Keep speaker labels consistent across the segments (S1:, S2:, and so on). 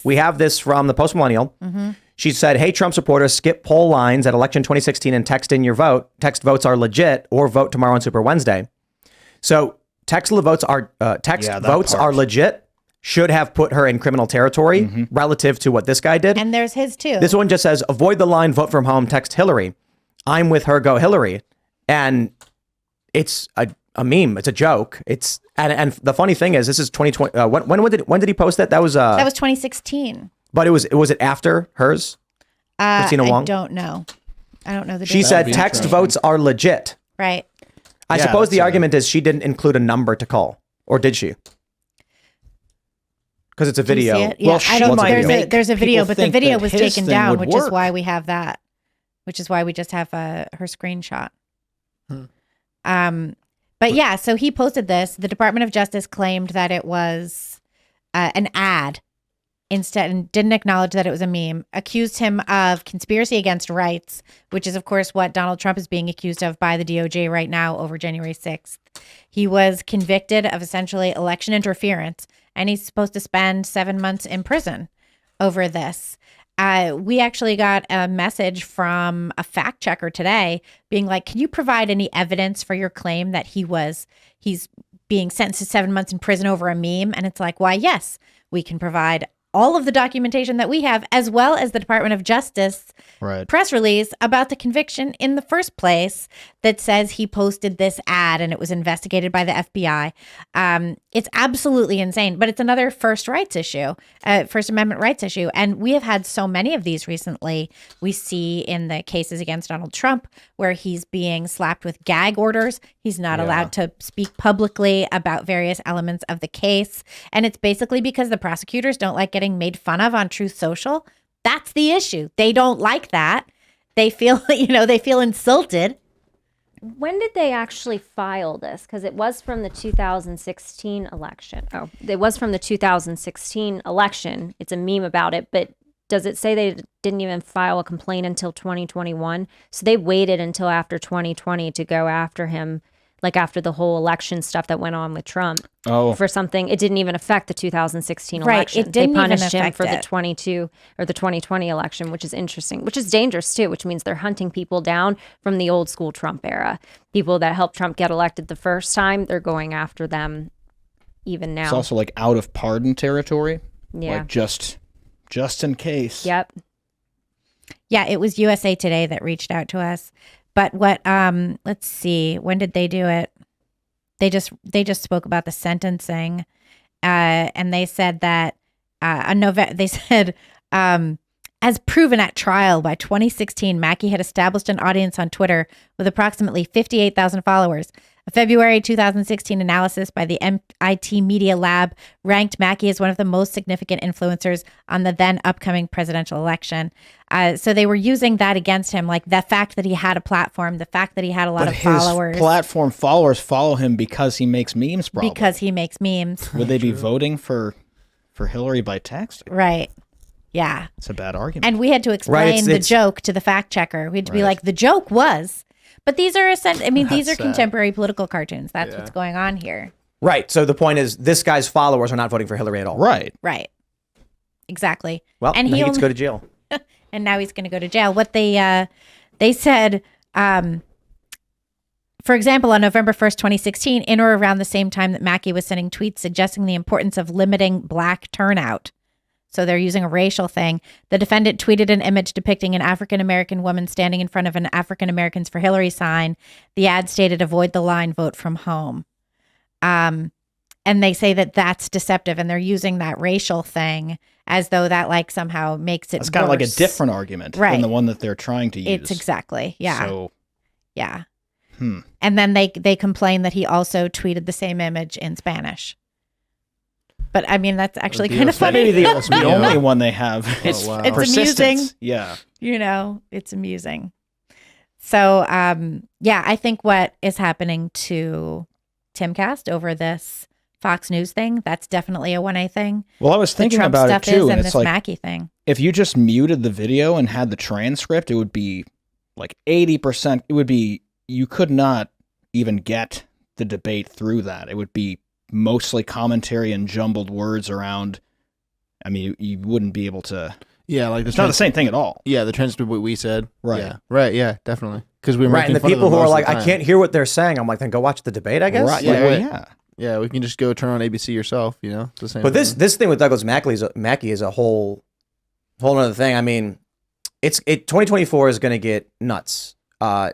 S1: We have this from the Post Millennial.
S2: Mm-hmm.
S1: She said, hey, Trump supporters, skip poll lines at election 2016 and text in your vote. Text votes are legit, or vote tomorrow on Super Wednesday. So text votes are legit. Should have put her in criminal territory relative to what this guy did.
S2: And there's his too.
S1: This one just says, avoid the line, vote from home, text Hillary. I'm with her, go Hillary. And it's a meme. It's a joke. And the funny thing is, this is 2020. When did he post that? That was
S2: 2016.
S1: But was it after hers? Christina Wong?
S2: I don't know the
S1: She said text votes are legit.
S2: Right.
S1: I suppose the argument is she didn't include a number to call, or did she? Because it's a video.
S2: Yeah, well, there's a video, but the video was taken down, which
S3: work.
S2: is why we have that. Which is why we just have her screenshot. But yeah, so he posted this. The Department of Justice claimed that it was an ad instead, and didn't acknowledge that it was a meme. Accused him of conspiracy against rights, which is, of course, what Donald Trump is being accused of by the DOJ right now over January 6th. He was convicted of essentially election interference, and he's supposed to spend 7 months in prison over this. We actually got a message from a fact checker today being like, can you provide any evidence for your claim that he's being sentenced to 7 months in prison over a meme? And it's like, why, yes, we can provide all of the documentation that we have, as well as the Department of Justice press release about the conviction in the first place that says he posted this ad and it was investigated by the FBI. It's absolutely insane, but it's another First Amendment rights issue. And we have had so many of these recently. We see in the cases against Donald Trump where he's being slapped with gag orders. He's not allowed to speak publicly about various elements of the case. And it's basically because the prosecutors don't like getting made fun of on Truth Social. That's the issue. They don't like that. They feel, they feel insulted.
S4: When did they actually file this? Because it was from the 2016 election. Oh, it was from the 2016 election. It's a meme about it, but does it say they didn't even file a complaint until 2021? So they waited until after 2020 to go after him, like after the whole election stuff that went on with Trump. For something, it didn't even affect the 2016 election.
S2: It didn't
S4: they punished
S2: even
S4: him for
S2: affect
S4: the 22 or the 2020 election, which is interesting, which is dangerous too, which means they're hunting people down from the old school Trump era. People that helped Trump get elected the first time, they're going after them even now.
S3: It's also like out of pardon territory.
S4: Yeah.
S3: Like just in case.
S4: Yep.
S2: Yeah, it was USA Today that reached out to us. But what, let's see, when did they do it? They just spoke about the sentencing, and they said that as proven at trial by 2016, Mackey had established an audience on Twitter with approximately 58,000 followers. A February 2016 analysis by the MIT Media Lab ranked Mackey as one of the most significant influencers on the then upcoming presidential election. So they were using that against him, like the fact that he had a platform, the fact that he had a lot of followers.
S3: His platform followers follow him because he makes memes, probably.
S2: Because he makes memes.
S3: Would they be voting for Hillary by text?
S2: Right. Yeah.
S3: It's a bad argument.
S2: And we had to explain the joke to the fact checker. We had to be like, the joke was... But these are these are contemporary political cartoons. That's what's going on here.
S1: Right. So the point is, this guy's followers are not voting for Hillary at all.
S3: Right.
S2: Right. Exactly.
S1: Well, and he needs to go to jail.
S2: And now he's going to go to jail. What they said, for example, on November 1st, 2016, in or around the same time that Mackey was sending tweets suggesting the importance of limiting Black turnout. So they're using a racial thing. The defendant tweeted an image depicting an African-American woman standing in front of an African Americans for Hillary sign. The ad stated, avoid the line, vote from home. And they say that that's deceptive, and they're using that racial thing as though that like somehow makes it
S3: It's kind of like a different argument than the one that they're trying to use.
S2: It's exactly. Yeah.
S3: So,
S2: yeah. And then they complain that he also tweeted the same image in Spanish. But I mean, that's actually kind of funny.
S3: Maybe the only one they have.
S2: It's amusing.
S3: Yeah.
S2: It's amusing. So, I think what is happening to Timcast over this Fox News thing, that's definitely a 1A thing.
S3: Well, I was thinking about it too.
S2: And
S3: it's
S2: this
S3: like,
S2: Mackey thing.
S3: If you just muted the video and had the transcript, it would be like 80%. It would be, you could not even get the debate through that. It would be mostly commentary and jumbled words around I mean, you wouldn't be able to.
S5: Yeah, like
S3: It's not the same thing at all.
S5: Yeah, the transcript of what we said.
S3: Right.
S5: Yeah. Right. Yeah, definitely. Because we were
S1: Right, and the people who are like, I can't hear what they're saying. I'm like, then go watch the debate, I guess.
S3: Right.
S5: Yeah,
S3: Well,
S5: right.
S3: yeah.
S5: Yeah, we can just go turn on ABC yourself. You know, it's the same.
S1: But
S5: thing.
S1: this thing with Douglass Mackey is a whole other thing. I mean, 2024 is going to get nuts. I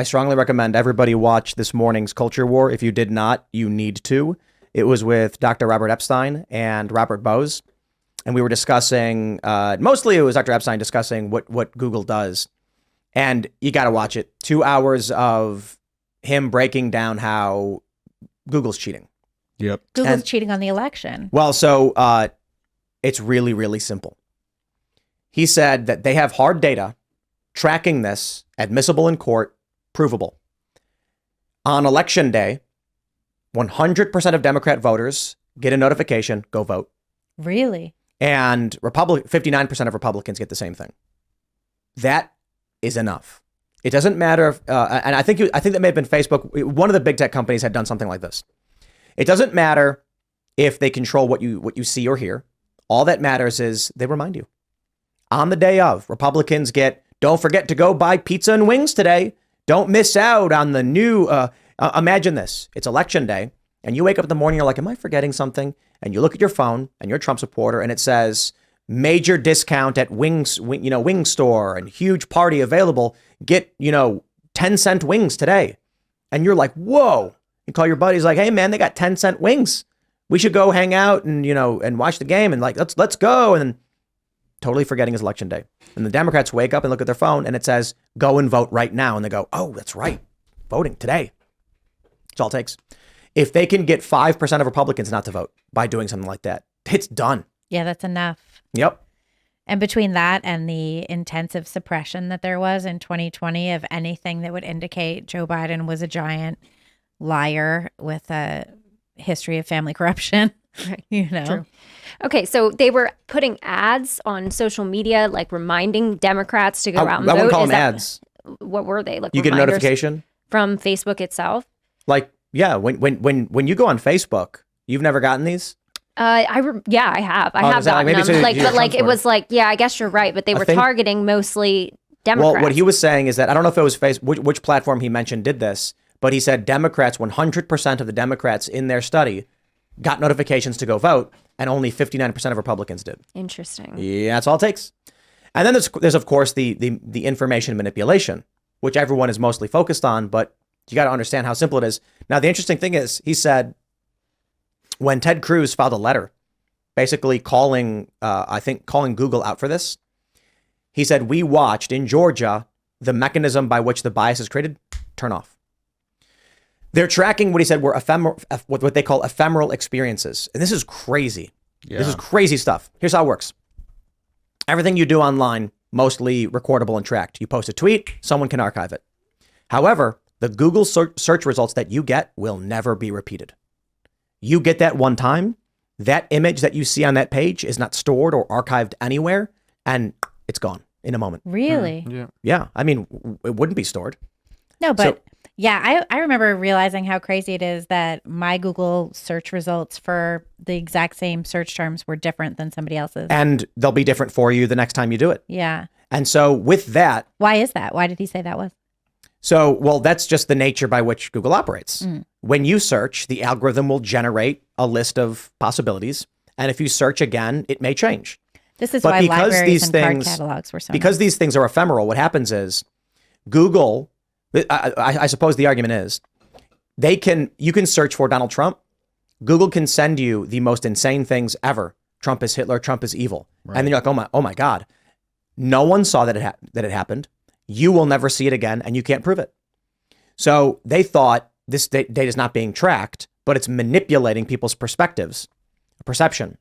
S1: strongly recommend everybody watch this morning's Culture War. If you did not, you need to. It was with Dr. Robert Epstein and Robert Bose. And we were discussing, mostly it was Dr. Epstein discussing what Google does. And you got to watch it. 2 hours of him breaking down how Google's cheating.
S3: Yep.
S2: Google's cheating on the election.
S1: Well, so it's really, really simple. He said that they have hard data tracking this, admissible in court, provable. On election day, 100% of Democrat voters get a notification, go vote.
S2: Really?
S1: And 59% of Republicans get the same thing. That is enough. It doesn't matter if, and I think that may have been Facebook. One of the big tech companies had done something like this. It doesn't matter if they control what you see or hear. All that matters is they remind you. On the day of, Republicans get, don't forget to go buy pizza and wings today. Don't miss out on the new, imagine this. It's election day, and you wake up in the morning, you're like, am I forgetting something? And you look at your phone, and you're a Trump supporter, and it says, major discount at wing store and huge party available. Get, 10-cent wings today. And you're like, whoa. You call your buddies like, hey man, they got 10-cent wings. We should go hang out and, and watch the game and like, let's go. And then totally forgetting it's election day. And the Democrats wake up and look at their phone and it says, go and vote right now. And they go, oh, that's right. Voting today. That's all it takes. If they can get 5% of Republicans not to vote by doing something like that, it's done.
S2: Yeah, that's enough.
S1: Yep.
S2: And between that and the intensive suppression that there was in 2020 of anything that would indicate Joe Biden was a giant liar with a history of family corruption,
S4: Right.
S2: True.
S4: Okay, so they were putting ads on social media, like reminding Democrats to go out and vote.
S1: I wouldn't call
S4: Is
S1: them
S4: that-
S1: ads.
S4: What were they? Like
S1: You get a
S4: reminders
S1: notification.
S4: from Facebook itself?
S1: Like, yeah, when you go on Facebook, you've never gotten these?
S4: I have. I
S1: Oh,
S4: have
S1: is that like-
S4: gotten
S1: maybe
S4: them.
S1: so
S4: Like,
S1: you're
S4: but like it
S1: Trump
S4: was like, yeah, I guess you're right. But they were
S1: think-
S4: targeting mostly Democrats.
S1: Well, what he was saying is that, I don't know if it was which platform he mentioned did this, but he said Democrats, 100% of the Democrats in their study got notifications to go vote, and only 59% of Republicans did.
S4: Interesting.
S1: Yeah, that's all it takes. And then there's of course the information manipulation, which everyone is mostly focused on, but you got to understand how simple it is. Now, the interesting thing is, he said when Ted Cruz filed a letter, basically calling Google out for this, he said, we watched in Georgia the mechanism by which the bias is created turn off. They're tracking what he said were what they call ephemeral experiences. And this is crazy.
S3: Yeah.
S1: This is crazy stuff. Here's how it works. Everything you do online, mostly recordable and tracked. You post a tweet, someone can archive it. However, the Google search results that you get will never be repeated. You get that one time, that image that you see on that page is not stored or archived anywhere, and it's gone in a moment.
S2: Really?
S5: Yeah.
S1: Yeah, I mean, it wouldn't be stored.
S2: No, but
S1: So-
S2: yeah, I remember realizing how crazy it is that my Google search results for the exact same search terms were different than somebody else's.
S1: And they'll be different for you the next time you do it.
S2: Yeah.
S1: And so with that,
S2: Why is that? Why did he say that was?
S1: well, that's just the nature by which Google operates. When you search, the algorithm will generate a list of possibilities. And if you search again, it may change.
S2: This is
S1: But
S2: why
S1: because
S2: libraries
S1: these
S2: and
S1: things-
S2: card catalogs were so
S1: Because these things are ephemeral, what happens is Google, I suppose the argument is, you can search for Donald Trump. Google can send you the most insane things ever. Trump is Hitler, Trump is evil.
S3: Right.
S1: And then you're like, oh my God. No one saw that it happened. You will never see it again, and you can't prove it. So they thought this data is not being tracked, but it's manipulating people's perception.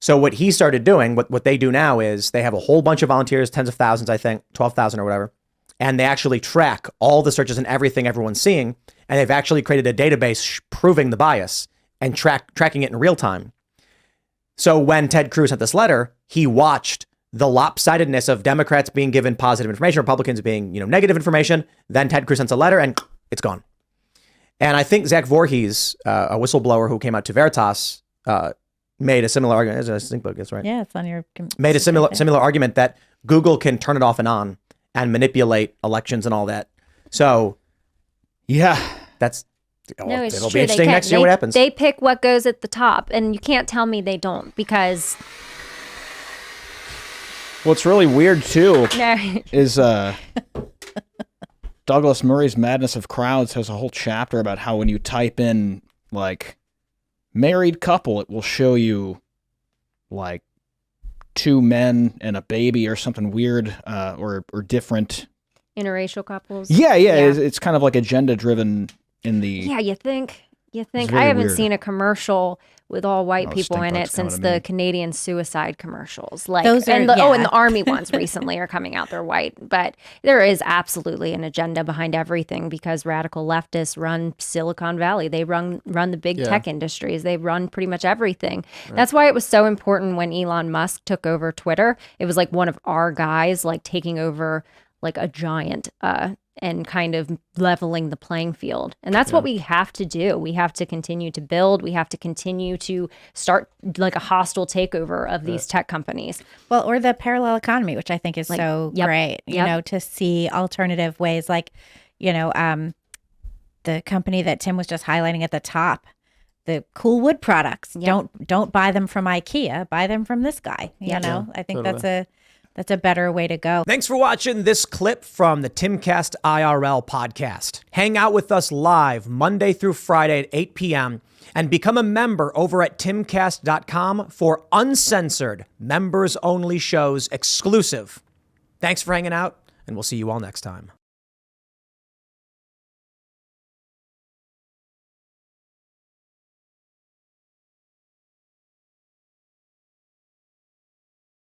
S1: So what he started doing, what they do now is they have a whole bunch of volunteers, tens of thousands, I think, 12,000 or whatever, and they actually track all the searches and everything everyone's seeing, and they've actually created a database proving the bias and tracking it in real time. So when Ted Cruz sent this letter, he watched the lopsidedness of Democrats being given positive information, Republicans being, negative information. Then Ted Cruz sends a letter and it's gone. And I think Zach Voorhees, a whistleblower who came out to Veritas, made a similar argument. As a sync book is right.
S2: Yeah, it's on your.
S1: Made a similar argument that Google can turn it off and on and manipulate elections and all that. So,
S3: yeah,
S1: that's
S4: No, it's
S1: it'll
S4: true.
S1: be interesting next year what happens.
S4: They pick what goes at the top, and you can't tell me they don't, because
S3: what's really weird too
S4: no.
S3: is Douglas Murray's Madness of Crowds has a whole chapter about how when you type in like married couple, it will show you like 2 men and a baby or something weird or different
S4: interracial couples.
S3: Yeah. It's kind of like agenda driven in the.
S4: Yeah, you think.
S3: very
S4: I haven't
S3: weird.
S4: seen a commercial with all white people
S3: stink
S4: in
S3: bugs
S4: it since
S3: coming
S4: the
S3: to me.
S4: Canadian suicide commercials. Like
S2: Those are-
S4: and the
S2: yeah.
S4: and the army ones recently are coming out. They're white, but there is absolutely an agenda behind everything because radical leftists run Silicon Valley. They run the big tech industries. They run pretty much everything. That's why it was so important when Elon Musk took over Twitter. It was like one of our guys like taking over like a giant and kind of leveling the playing field. And that's what we have to do. We have to continue to build. We have to continue to start like a hostile takeover of these tech companies.
S2: Well, or the parallel economy, which I think is
S4: Like,
S2: so
S4: yep,
S2: great, you
S4: yep.
S2: know, to see alternative ways like, you know, the company that Tim was just highlighting at the top, the cool wood products.
S4: Yep.
S2: Don't buy them from IKEA, buy them from this guy. You know, I think that's a better way to go.
S1: Thanks for watching this clip from the Timcast IRL podcast. Hang out with us live Monday through Friday at 8 p.m. and become a member over at timcast.com for uncensored, members-only shows exclusive. Thanks for hanging out, and we'll see you all next time.